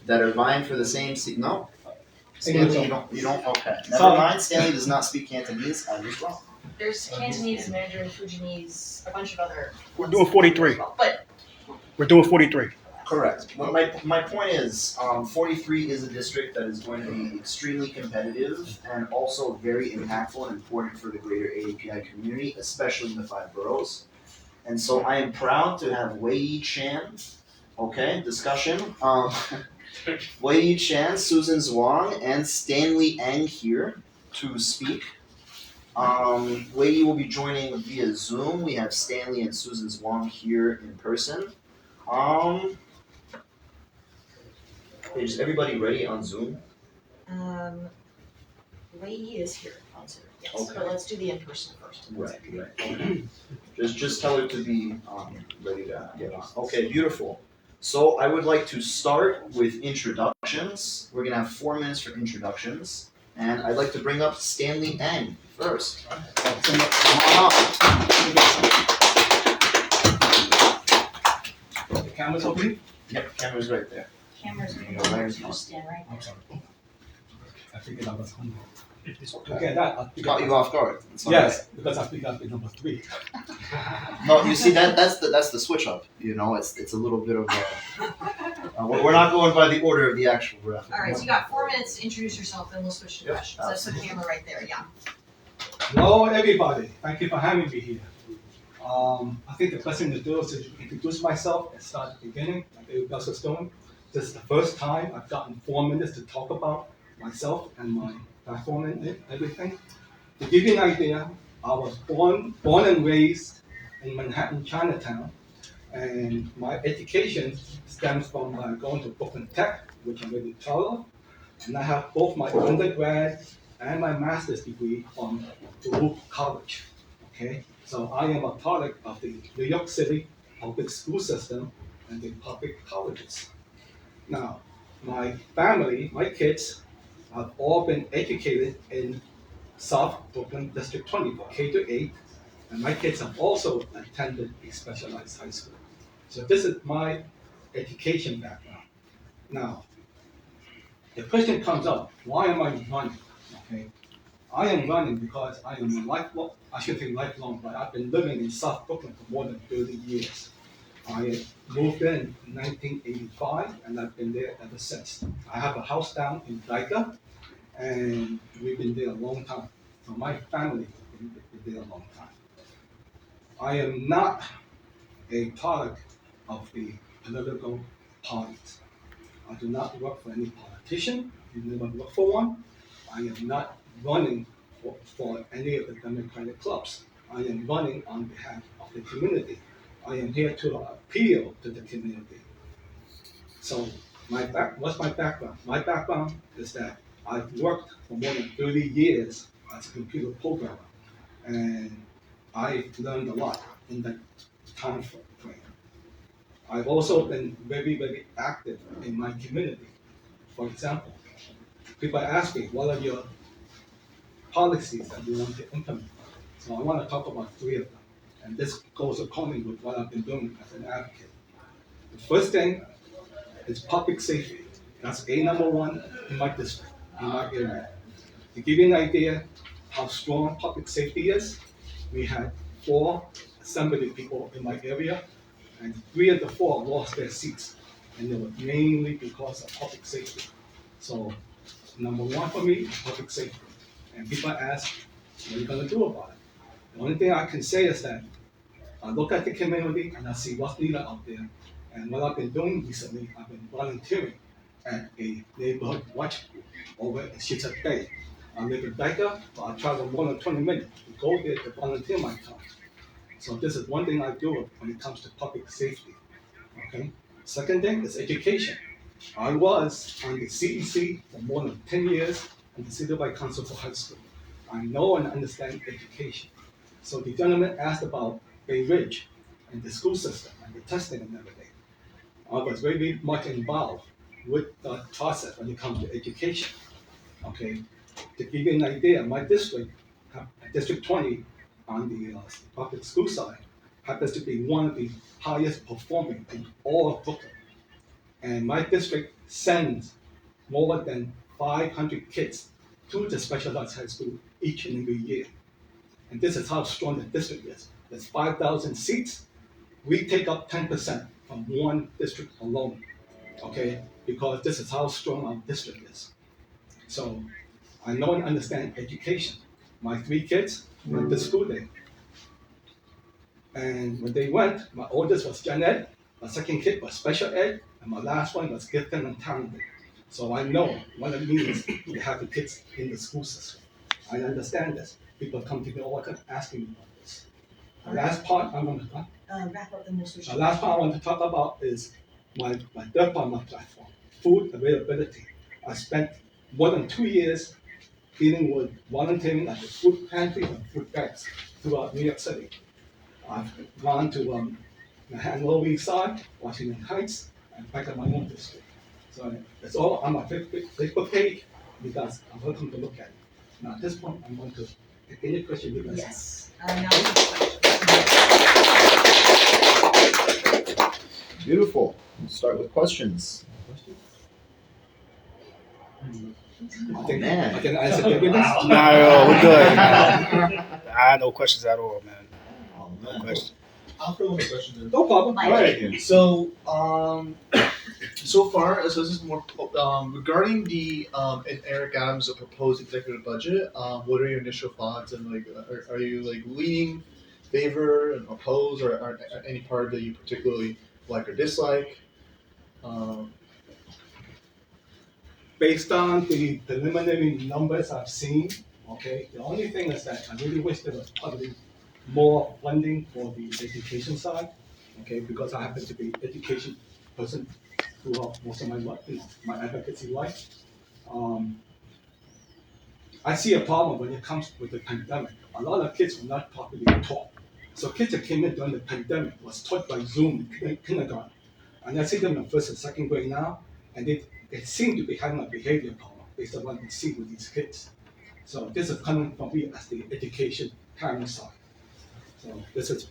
that are vying for the same seat. No, Stanley, you don't. Okay, never mind. Stanley does not speak Cantonese. I was wrong. There's Cantonese, Mandarin, Fujianese, a bunch of other. We're doing 43. Well, but We're doing 43. Correct. Well, my point is, 43 is a district that is going to be extremely competitive and also very impactful and important for the greater AAPI community, especially in the 5 boroughs. And so I am proud to have Wei Yi Chan, okay, discussion. Wei Yi Chan, Susan Zhuang, and Stanley Ang here to speak. Wei Yi will be joining via Zoom. We have Stanley and Susan Zhuang here in person. Is everybody ready on Zoom? Wei Yi is here on Zoom, yes, Okay. but let's do the in-person first. Right. Okay. Just tell her to be ready to get on. Okay, beautiful. So I would like to start with introductions. We're gonna have 4 minutes for introductions, and I'd like to bring up Stanley Ang first. Come on up. The camera's open? Yep, camera's right there. Cameras, You know, there's you one. just stand right I'm there. sorry. I figured I was hungry. It's Okay, okay. that. Caught you off guard. It's all Yes, because I picked up the number 3. right. No, you see that's the switch up. You know, it's a little bit of a. We're not going by the order of the actual round. All right, so you got 4 minutes to introduce yourself, then we'll switch to Yep, questions. That's the camera right there, yeah. Hello, everybody. Thank you for having me here. I think the first thing to do is to introduce myself and start at the beginning, like everybody else was doing. This is the first time I've gotten 4 minutes to talk about myself and my platform and everything. To give you an idea, I was born and raised in Manhattan, Chinatown, and my education stems from going to Brooklyn Tech, which I'm really proud of, and I have both my undergrad and my master's degree from Baruch College. Okay, so I am a product of the New York City public school system and the public colleges. Now, my family, my kids, have all been educated in South Brooklyn District 20 for K to 8, and my kids have also attended a specialized high school. So this is my education background. Now, the question comes up, why am I running? Okay, I am running because I am a lifelong, I should say lifelong, but I've been living in South Brooklyn for more than 30 years. I moved in 1985 and I've been there ever since. I have a house down in Dyker and we've been there a long time. So my family has been there a long time. I am not a product of the political parties. I do not work for any politician. I never worked for one. I am not running for any of the Democratic clubs. I am running on behalf of the community. I am here to appeal to the community. So what's my background? My background is that I've worked for more than 30 years as a computer programmer, and I've learned a lot in that time frame. I've also been very, very active in my community. For example, people ask me, what are your policies that you want to implement? So I want to talk about 3 of them. And this goes according with what I've been doing as an advocate. The first thing is public safety. That's number 1 in my district, in my area. To give you an idea how strong public safety is, we had 4 assembly people in my area, and 3 of the 4 lost their seats, and it was mainly because of public safety. So number 1 for me is public safety. And people ask, what are you going to do about it? The only thing I can say is that I look at the community and I see what's needed out there. And what I've been doing recently, I've been volunteering at a neighborhood watch group over in Sheepshead Bay. I live in Dyker, but I travel more than 20 minutes to go there to volunteer my time. So this is one thing I do when it comes to public safety. Okay. Second thing is education. I was on the CEC for more than 10 years and the Citywide Council for High School. I know and understand education. So the gentleman asked about Bay Ridge and the school system and the testing and everything. I was very much involved with the process when it comes to education. Okay, to give you an idea, my district, District 20, on the public school side, happens to be one of the highest performing in all of Brooklyn. And my district sends more than 500 kids to the specialized high school each and every year. And this is how strong the district is. There's 5,000 seats. We take up 10% from one district alone, okay? Because this is how strong our district is. So I know and understand education. My 3 kids went to school there. And when they went, my oldest was gen ed, my second kid was special ed, and my last one was gifted and talented. So I know what it means to have the kids in the school system. I understand this. People come to me all the time asking me about this. The last part I want to talk. Wrap up the most. The last part I want to talk about is my third part of my platform, food availability. I spent more than 2 years dealing with volunteering at the food pantry and food banks throughout New York City. I've gone to Manhattan Lower East Side, Washington Heights, and back at my own district. So it's all on my Facebook page because I'm welcome to look at it. Now at this point, I'm going to take any question you guys have. Yes. Now we can Beautiful. We'll start with questions. I think man. I can answer everything. No, we're good. I had no questions at all, man. Oh, No man. questions. I'll throw in a question in. No problem. Mike. All right. So, so far, so this is more regarding the and Eric Adams' proposed executive budget. What are your initial thoughts, and like, are you like leaning favor and oppose, or are any part that you particularly like or dislike? Based on the preliminary numbers I've seen, okay, the only thing is that I really wish there was probably more funding for the education side, okay, because I happen to be education person throughout most of my life, my advocacy life. I see a problem when it comes with the pandemic. A lot of kids were not properly taught. So kids that came in during the pandemic was taught by Zoom in kindergarten. And I see them in first and second grade now, and they seem to be having a behavior problem based on what we see with these kids. So this is coming from me as the education parent side. So this is,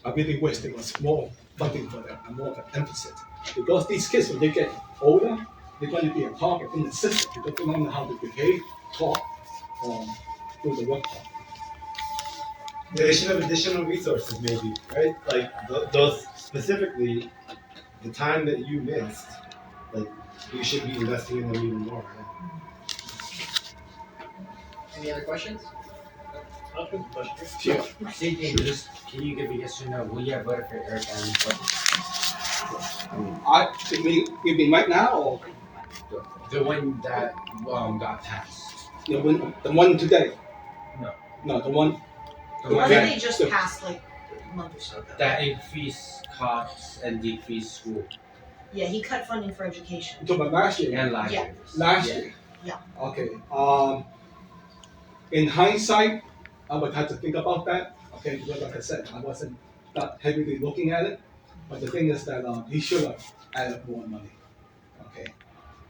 I really wish there was more funding for them and more of an emphasis. Because these kids, when they get older, they're going to be a target in the system because they don't know how to behave, talk, or do the work. They should have additional resources, maybe, right? Like those specifically, the time that you missed, like you should be investing in them even more. Right? Any other questions? Sure. Same thing, just can you give a yes or no? Will you have voted for Eric Adams' budget? You mean right now or The one that got passed. the one today? No. No, the one. The one Yeah. that they just passed like a month or so ago. That increased costs and decreased school Yeah, he cut funding for education. You talking about last year? and libraries. Last Yeah. year? Yeah. Okay, in hindsight, I would have to think about that, okay, because like I said, I wasn't that heavily looking at it. But the thing is that he should have added more money, okay?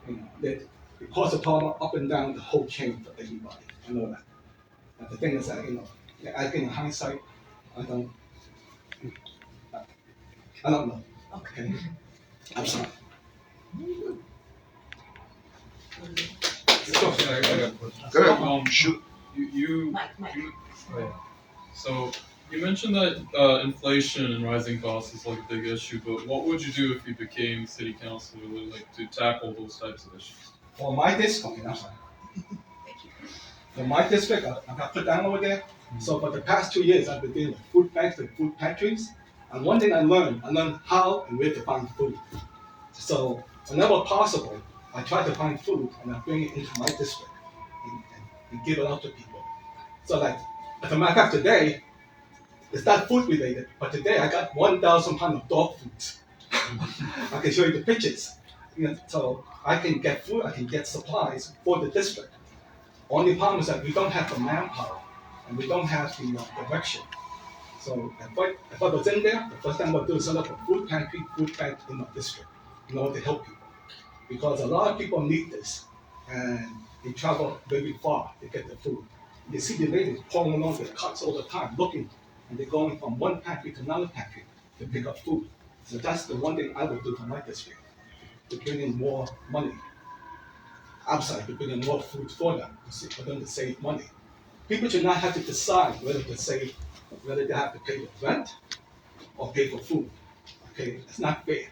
You know, that it caused a problem up and down the whole chain for everybody, I know that. But the thing is that, you know, I think in hindsight, I don't know, okay? I'm sorry. Sure. I got a question. Go ahead. Shoot. Mike. So you mentioned that inflation and rising costs is like a big issue, but what would you do if you became city councilor, like to tackle those types of issues? For my district, okay, I'm sorry. For my district, I got put down over there. So for the past 2 years, I've been dealing with food banks and food pantries. And one thing I learned how and where to find food. So whenever possible, I try to find food and I bring it into my district and give it out to people. So like, as a matter of fact, today, it's not food related, but today I got 1,000 pounds of dog food. I can show you the pictures. You know, so I can get food, I can get supplies for the district. Only problem is that we don't have the manpower and we don't have the direction. So if I was in there, the first thing I would do is set up a food pantry, food bank in my district in order to help people. Because a lot of people need this and they travel very far to get the food. You see the ladies pouring along their carts all the time looking, and they're going from one pantry to another pantry to pick up food. So that's the one thing I would do for my district. to bring in more money outside, to bring in more food for them, for them to save money. People should not have to decide whether they have to pay the rent or pay for food. Okay, it's not fair.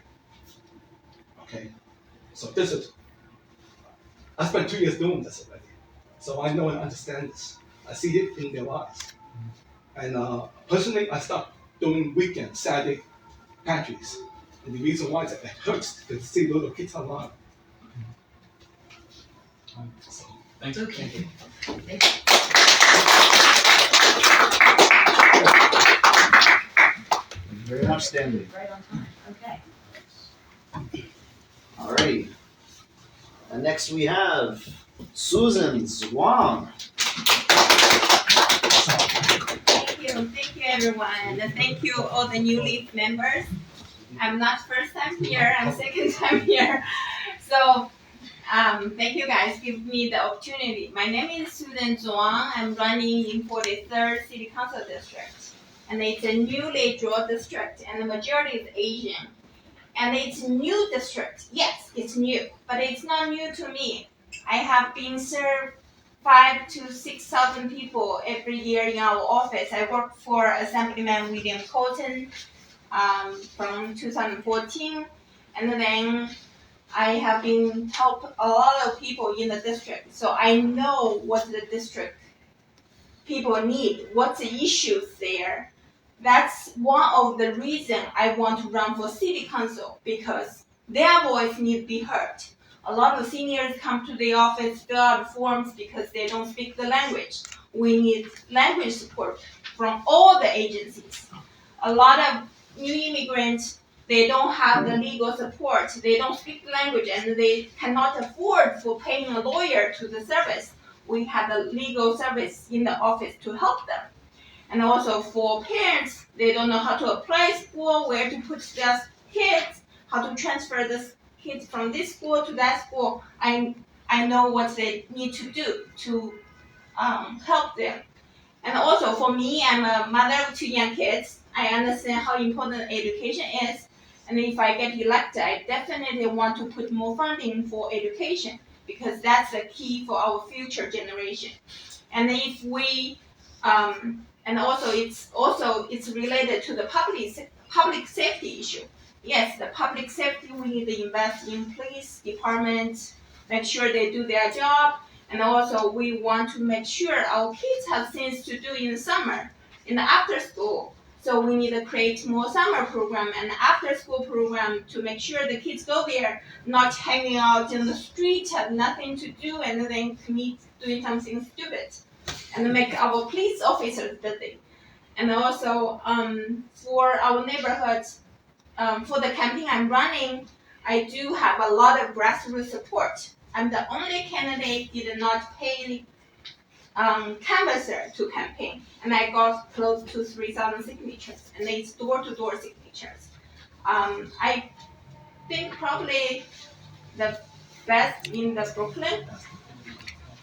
Okay, so I spent 2 years doing this already, so I know and understand this. I see it in their eyes. And personally, I stopped doing weekend, Saturday pantries. And the reason why is that it hurts to see little kids online. So, Thank you. Okay. Thank you very much, Stanley. Right on time, okay. Alrighty. And next we have Susan Zhuang. Thank you everyone, and thank you all the new LEAF members. I'm not first time here, I'm second time here. So thank you guys, give me the opportunity. My name is Susan Zhuang. I'm running in 43rd City Council District. And it's a newly drawn district, and the majority is Asian. And it's a new district. Yes, it's new, but it's not new to me. I have been served 5,000 to 6,000 people every year in our office. I work for Assemblyman William Colton from 2014, and then I have been helped a lot of people in the district. So I know what the district people need, what's the issues there. That's one of the reasons I want to run for city council, because their voice needs to be heard. A lot of seniors come to the office, fill out forms because they don't speak the language. We need language support from all the agencies. A lot of new immigrants, they don't have the legal support. They don't speak the language and they cannot afford for paying a lawyer to the service. We have a legal service in the office to help them. And also for parents, they don't know how to apply school, where to put their kids, how to transfer the kids from this school to that school. I know what they need to do to help them. And also for me, I'm a mother of 2 young kids. I understand how important education is. And if I get elected, I definitely want to put more funding for education, because that's the key for our future generation. And if we and also it's related to the public safety issue. Yes, the public safety, we need to invest in police departments, make sure they do their job, and also we want to make sure our kids have things to do in the summer, in the after school. So we need to create more summer program and after school program to make sure the kids go there, not hanging out in the street, have nothing to do, and then doing something stupid. And make our police officers busy. And also for our neighborhoods, for the campaign I'm running, I do have a lot of grassroots support. I'm the only candidate did not pay canvasser to campaign, and I got close to 3,000 signatures, and it's door-to-door signatures. I think probably the best in the Brooklyn,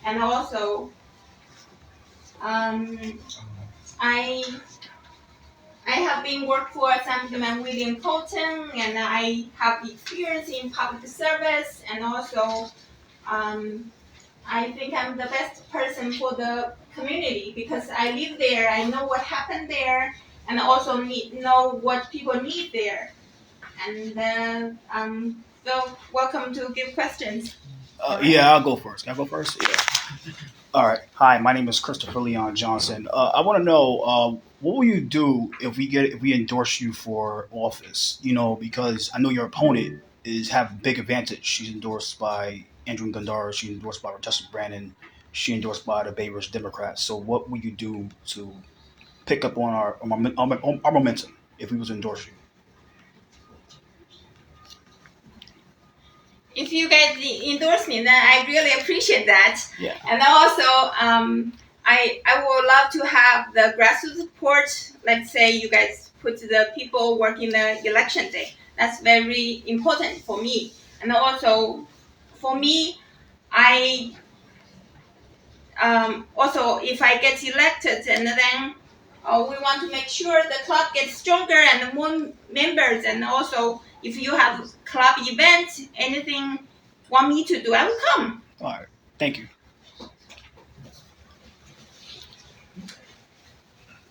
and also I have been worked for Assemblyman William Colton, and I have experience in public service, and also I think I'm the best person for the community because I live there. I know what happened there, and also know what people need there. And so welcome to give questions. Yeah, I'll go first. Can I go first? Yeah. All right. Hi, my name is Christopher Leon Johnson. I want to know what will you do if we endorse you for office? You know, because I know your opponent have a big advantage. She's endorsed by Andrew Gundar. She's endorsed by Justin Brandon. She's endorsed by the Bay Ridge Democrats. So what will you do to pick up on our momentum if we was to endorse you? If you guys endorse me, then I really appreciate that. Yeah. And also, I would love to have the grassroots support. Let's say you guys put the people working the election day. That's very important for me. And also, for me, I also if I get elected, and then we want to make sure the club gets stronger and more members, and also If you have club events, anything want me to do, I will come. All right. Thank you.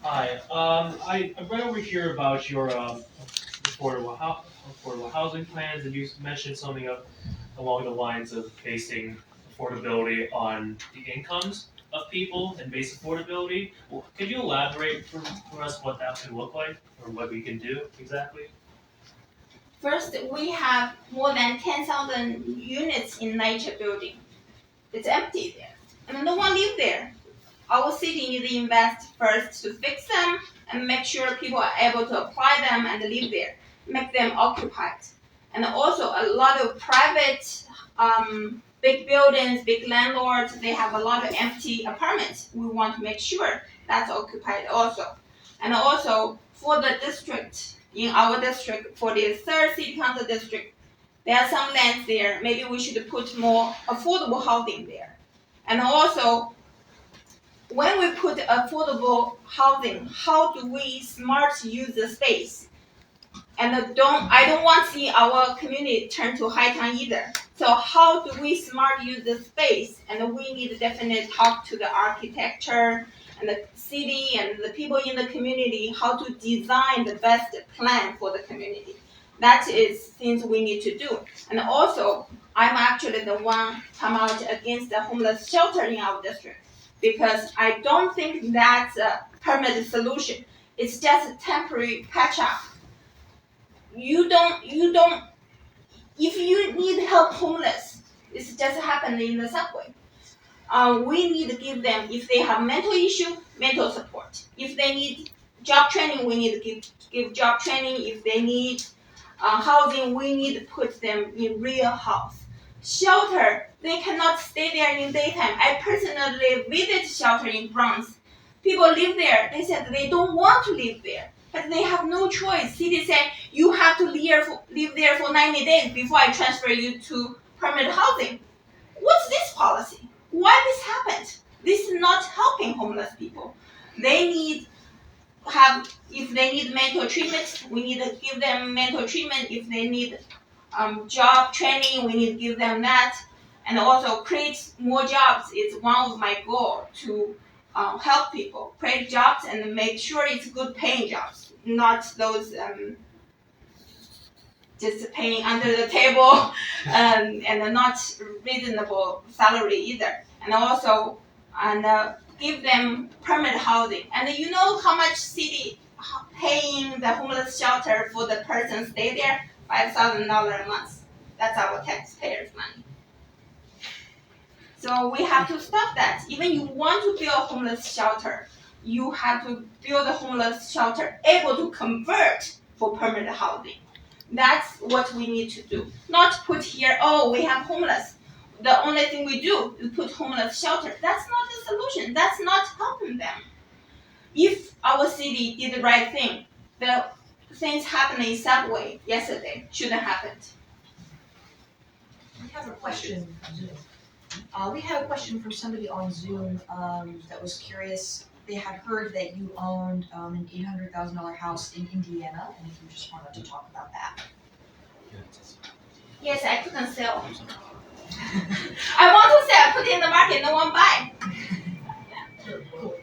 Hi. I read over here about your affordable housing plans, and you mentioned something along the lines of basing affordability on the incomes of people and base affordability. Could you elaborate for us what that could look like or what we can do exactly? First, we have more than 10,000 units in nature building. It's empty there, and no one live there. Our city needs to invest first to fix them and make sure people are able to apply them and live there, make them occupied. And also a lot of private big buildings, big landlords, they have a lot of empty apartments. We want to make sure that's occupied also. And also for the district, in our district, for the third city council district, there are some lands there. Maybe we should put more affordable housing there. And also, when we put affordable housing, how do we smart use the space? And I don't want to see our community turn to high town either. So how do we smart use the space? And we need to definitely talk to the architecture and the city and the people in the community how to design the best plan for the community. That is things we need to do. And also, I'm actually the one come out against the homeless shelter in our district because I don't think that's a permanent solution. It's just a temporary patch up. You don't, if you need help homeless, it's just happening in the subway. We need to give them, if they have mental issue, mental support. If they need job training, we need to give job training. If they need housing, we need to put them in real house. Shelter, they cannot stay there in daytime. I personally visit shelter in Bronx. People live there. They said they don't want to live there, but they have no choice. City said you have to live there for 90 days before I transfer you to permanent housing. What's this policy? Why this happened? This is not helping homeless people. If they need mental treatment, we need to give them mental treatment. If they need job training, we need to give them that. And also create more jobs is one of my goals to help people create jobs and make sure it's good paying jobs, not those just paying under the table and not reasonable salary either. And also give them permanent housing. And you know how much city paying the homeless shelter for the person stay there? $5,000 a month. That's our taxpayers' money. So we have to stop that. Even you want to build a homeless shelter, you have to build a homeless shelter able to convert for permanent housing. That's what we need to do. Not put here, oh, we have homeless. The only thing we do is put homeless shelter. That's not the solution. That's not helping them. If our city did the right thing, the things happening in subway yesterday shouldn't have happened. We have a question on Zoom. We had a question from somebody on Zoom that was curious. They had heard that you owned an $800,000 house in Indiana, and if you just wanted to talk about that. Yes, I couldn't sell. I want to sell, put it in the market, no one buy. Cool.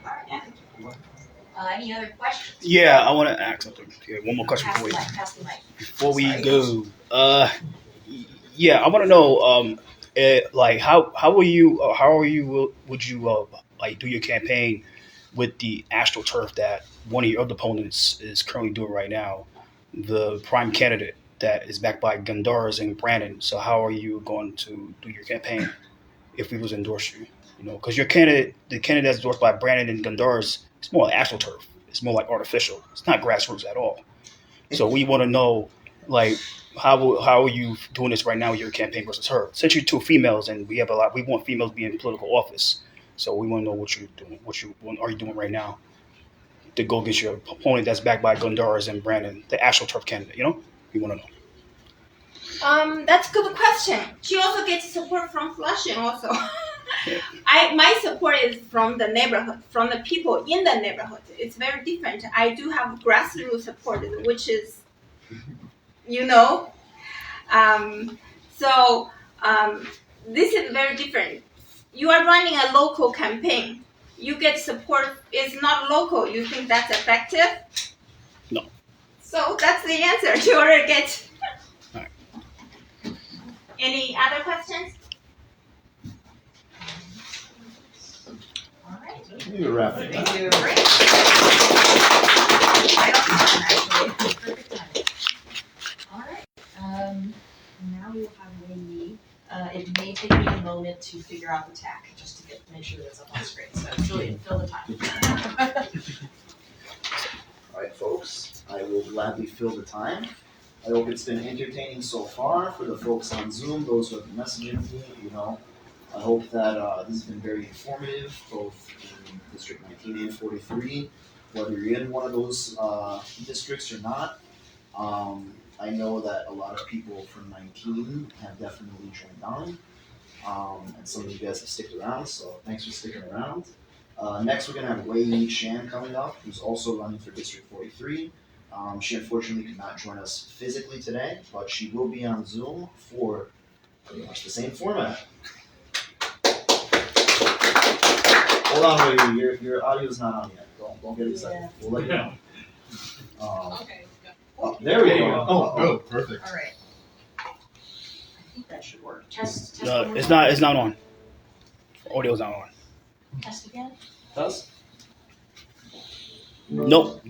Any other questions? Yeah, I want to ask something. Yeah, one more question Pass the mic. before we go. Yeah, I want to know, like, how would you like do your campaign with the AstroTurf that one of your other opponents is currently doing right now, the prime candidate that is backed by Gundars and Brandon. So how are you going to do your campaign if we was endorse you? You know, because the candidate that's endorsed by Brandon and Gundars, it's more like AstroTurf. It's more like artificial. It's not grassroots at all. So we want to know, like, how are you doing this right now with your campaign versus her? Since you're two females and we want females being in political office. So we want to know what you're doing. Are you doing right now to go against your opponent that's backed by Gundars and Brandon, the AstroTurf candidate? You know, we want to know. That's a good question. She also gets support from Flushing also. Yeah. My support is from the neighborhood, from the people in the neighborhood. It's very different. I do have grassroots support, which is, So this is very different. You are running a local campaign. You get support. It's not local. You think that's effective? No. So that's the answer. You already get. All right. Any other questions? All right. You wrap it up. Thank you. Great. Right on time, actually. Perfect timing. All right. Now we will have Wendy. It may take me a moment to figure out the tack, just to make sure that it's up on the screen. So Julian, fill the time. All right, folks, I will gladly fill the time. I hope it's been entertaining so far for the folks on Zoom, those who have been messaging me, I hope that this has been very informative, both in District 19 and 43, whether you're in one of those districts or not. I know that a lot of people from 19 have definitely joined on, and some of you guys have stuck around, so thanks for sticking around. Next, we're going to have Wei Yi Shan coming up, who's also running for District 43. She unfortunately could not join us physically today, but she will be on Zoom for pretty much the same format. Hold on, Wei Yi, your audio's not on yet. Don't get excited. Yeah. We'll let you know. Okay. Oh, there we There you go. go. Oh, good, perfect. All right. I think that should work. Test. Test. No, one more it's time. not. It's not on. Audio's not on. Test again. Does? Nope.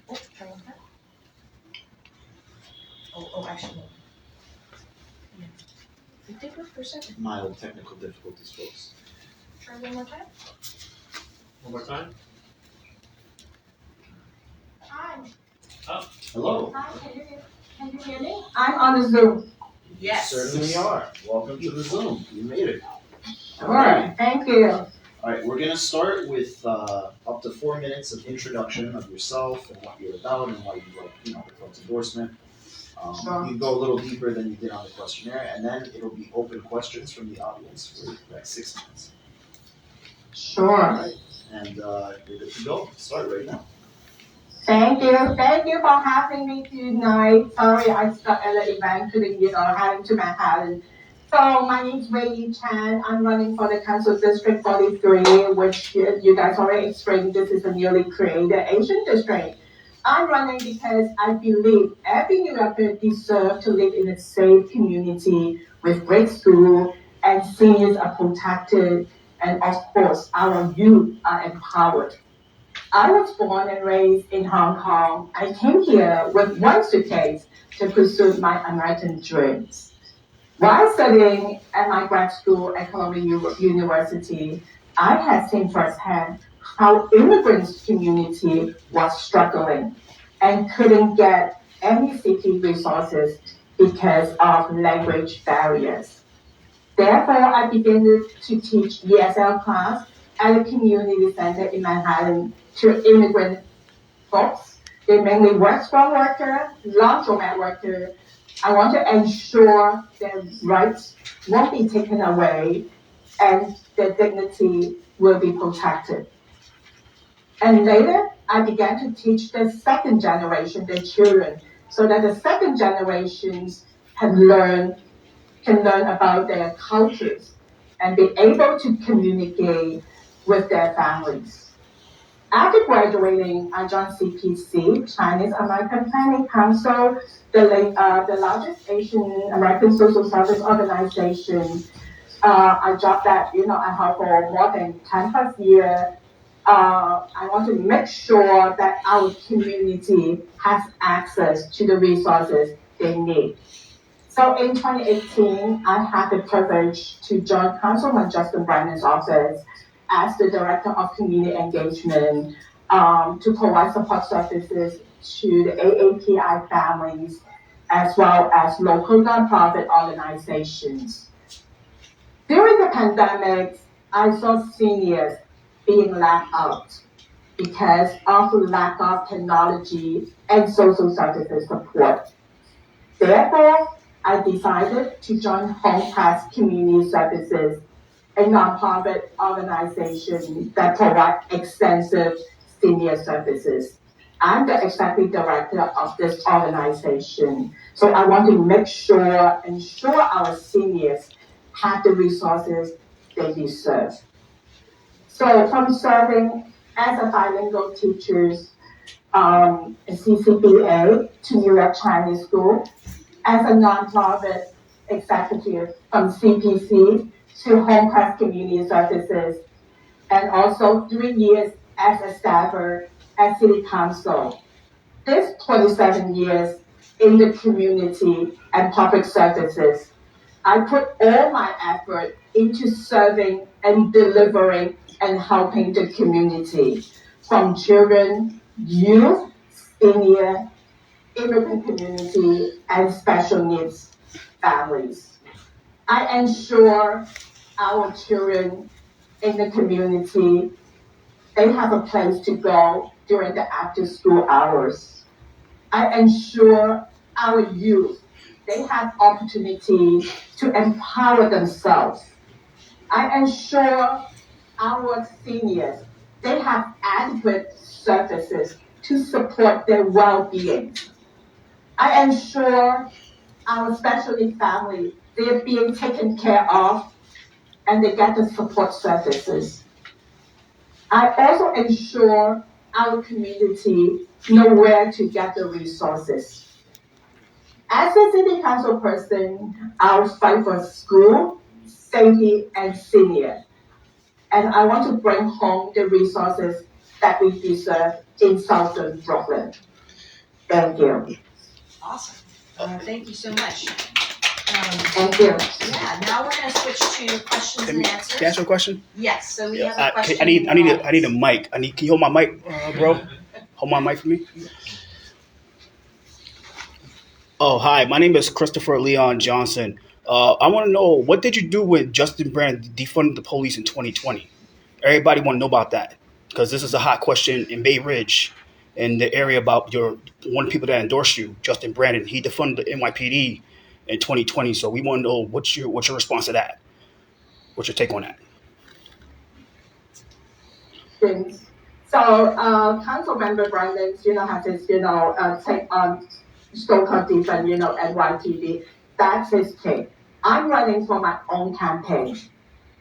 Oh, try one more. Oh, actually. No. Yeah. It did work for a second. Mild technical difficulties, folks. Try one more time. One more time. Hi, Hello. hi, can you hear me? I'm on the Zoom. Yes. Certainly are. Welcome to the Zoom. You made it. Alright, thank you. All right, we're gonna start with up to 4 minutes of introduction of yourself and what you're about and why you like, the club's endorsement. Sure. You go a little deeper than you did on the questionnaire, and then it'll be open questions from the audience for like 6 minutes. Sure. All right, and you're good to go. Start right now. Thank you for having me tonight. Sorry, I stuck at the event, couldn't heading to Manhattan. So my name is Wei Yi Chan. I'm running for the Council District 43, which you guys already explained. This is a newly created Asian district. I'm running because I believe every New Yorker deserves to live in a safe community with great school and seniors are protected, and of course our youth are empowered. I was born and raised in Hong Kong. I came here with one suitcase to pursue my American dreams. While studying at my grad school at Columbia University, I had seen firsthand how immigrants community was struggling and couldn't get any city resources because of language barriers. Therefore, I began to teach ESL class at a community center in Manhattan to immigrant folks. They mainly restaurant worker, laundromat worker. I want to ensure their rights won't be taken away and their dignity will be protected. And later, I began to teach the second generation, the children, so that the second generations can learn about their cultures and be able to communicate with their families. After graduating, I joined CPC, Chinese American Planning Council, the largest Asian American social service organization. I job that, I have for more than 10 plus years. I want to make sure that our community has access to the resources they need. So in 2018, I had the privilege to join Councilman Justin Brennan's office as the Director of Community Engagement to provide support services to the AAPI families as well as local nonprofit organizations. During the pandemic, I saw seniors being left out because of lack of technology and social services support. Therefore, I decided to join Home Press Community Services, a nonprofit organization that provides extensive senior services. I'm the executive director of this organization. So I want to ensure our seniors have the resources they deserve. So from serving as a bilingual teacher, a CCBA to New York Chinese School, as a nonprofit executive from CPC to Home Press Community Services, and also 3 years as a staffer at City Council. This 27 years in the community and public services, I put all my effort into serving and delivering and helping the community, from children, youth, senior, immigrant community, and special needs families. I ensure our children in the community, they have a place to go during the after school hours. I ensure our youth, they have opportunity to empower themselves. I ensure our seniors, they have adequate services to support their well-being. I ensure our special needs family, they're being taken care of and they get the support services. I also ensure our community know where to get the resources. As a city council person, I'll fight for school, safety, and senior. And I want to bring home the resources that we deserve in Southern Brooklyn. Thank you. Awesome. Thank you so much. Thank you. Yeah, now we're gonna switch to questions and answers. Can I answer a question? Yes, so we have a question. I need a mic. Can you hold my mic, bro? Hold my mic for me. Oh, hi. My name is Christopher Leon Johnson. I want to know, what did you do when Justin Brand defunded the police in 2020? Everybody want to know about that, because this is a hot question in Bay Ridge, in the area about one of the people that endorsed you, Justin Brandon. He defunded the NYPD in 2020. So we want to know what's your response to that? What's your take on that? So, Council Member Brandon, has his, take on so-called defund, NYPD. That's his take. I'm running for my own campaign.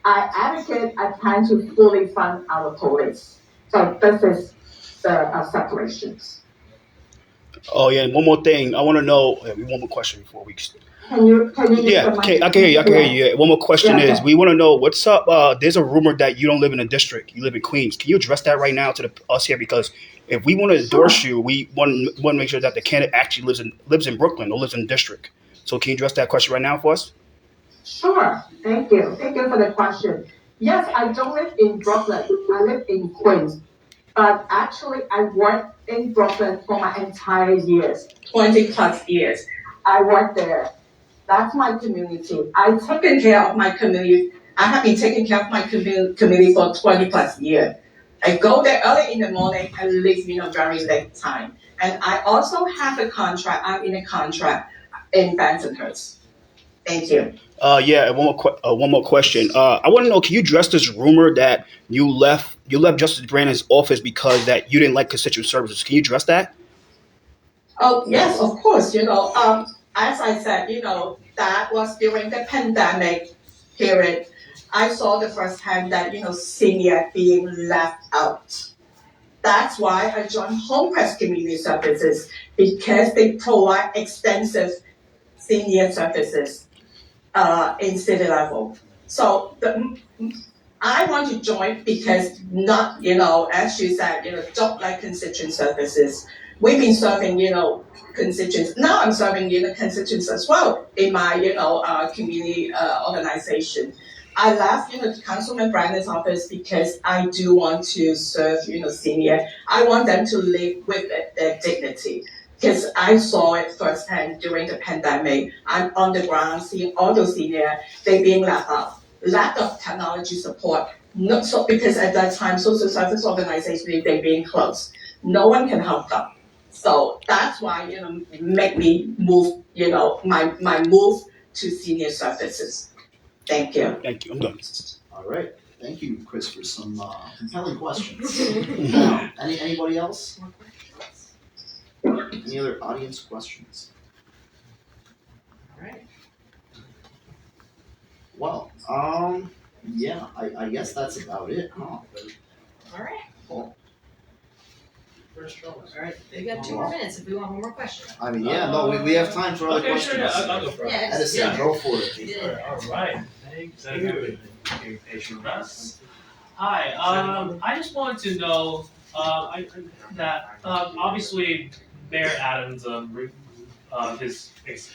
I advocate, I plan to fully fund our police. So this is the separations. Oh yeah, and one more thing. I want to know. One more question before we. Can you? Yeah, I can hear you. I can hear you. Yeah. One more question is, we want to know what's up. There's a rumor that you don't live in a district. You live in Queens. Can you address that right now to us here? Because if we want to endorse you, we want to make sure that the candidate actually lives in Brooklyn or lives in the district. So can you address that question right now for us? Sure. Thank you. Thank you for the question. Yes, I don't live in Brooklyn. I live in Queens. But actually, I worked in Brooklyn for my entire years, 20 plus years. I worked there. That's my community. I've taken care of my community. I have been taking care of my community for 20 plus years. I go there early in the morning and leave very late time. And I also have a contract. I'm in a contract in Bensonhurst. Thank you. Yeah, one more question. I want to know, can you address this rumor that you left Justice Brandon's office because that you didn't like constituent services? Can you address that? Oh yes, of course. As I said, that was during the pandemic period. I saw the first time that senior being left out. That's why I joined Home Press Community Services, because they provide extensive senior services in city level. So I want to join because not, as she said, don't like constituent services. We've been serving, constituents. Now I'm serving, constituents as well in my, community organization. I left, Councilman Brandon's office because I do want to serve, senior. I want them to live with their dignity. Because I saw it firsthand during the pandemic. I'm on the ground seeing all those seniors, they being left out. Lack of technology support. Not so, because at that time, social service organizations, they're being closed. No one can help them. So that's why, make me move, my move to senior services. Thank you. Thank you. I'm done. All right. Thank you, Chris, for some compelling questions. Now, anybody else? Any other audience questions? Alright. Well, yeah, I guess that's about it, huh? Alright, Well, alright, we got 2 more minutes if we want one more question. I mean, yeah, no, we have time for other Okay, questions. sure, yeah, I'll go for it. Yeah, Edison, go for it. Yeah. Alright, thanks everybody for being patient with us. Hi, I just wanted to know, obviously Mayor Adams, his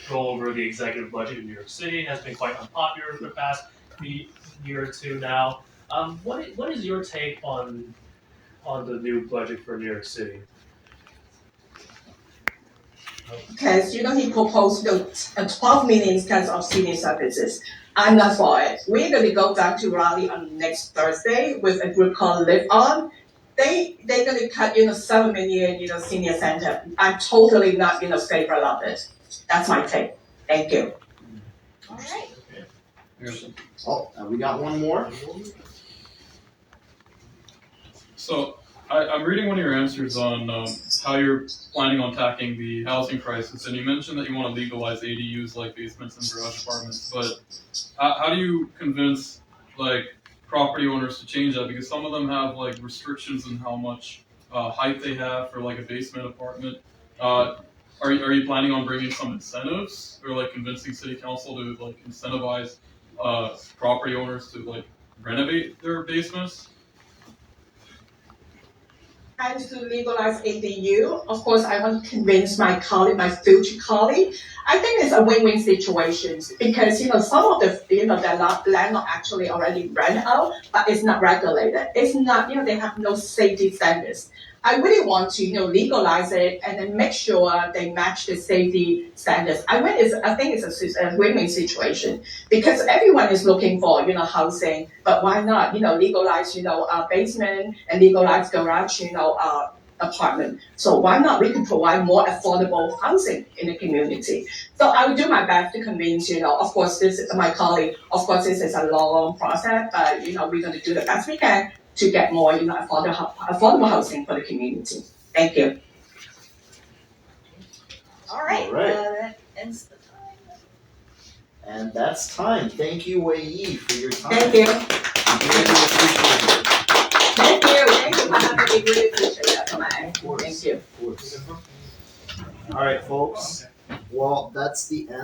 goal over the executive budget in New York City has been quite unpopular for the past year or two now. What is your take on the new budget for New York City? Because he proposed 12 million kinds of senior services. I'm not for it. We're going to go down to Raleigh on next Thursday with a group called Live On. They're going to cut 7 million senior center. I'm totally not favor of it. That's my take. Thank you. Alright. Oh, we got one more. So I'm reading one of your answers on how you're planning on tackling the housing crisis, and you mentioned that you want to legalize ADUs like basements and garage apartments. But how do you convince property owners to change that? Because some of them have restrictions on how much height they have for a basement apartment. Are you planning on bringing some incentives or convincing city council to incentivize property owners to renovate their basements? And to legalize ADU, of course, I want to convince my colleague, my future colleague. I think it's a win-win situation because some of the landlord actually already rent out, but it's not regulated. It's not they have no safety standards. I really want to legalize it and then make sure they match the safety standards. I think it's a win-win situation because everyone is looking for housing, but why not legalize a basement and legalize garage apartment. So why not we can provide more affordable housing in the community? So I will do my best to convince of course this is my colleague. Of course this is a long process, but we're going to do the best we can to get more affordable housing for the community. Thank you. Alright, Alright. that ends the time. And that's time. Thank you, Wei Yi, for your time. Thank you. We really appreciate it. Thank you. Thank you for having me. Really appreciate that. Thank you. Of course. All right, folks. Well, that's the end.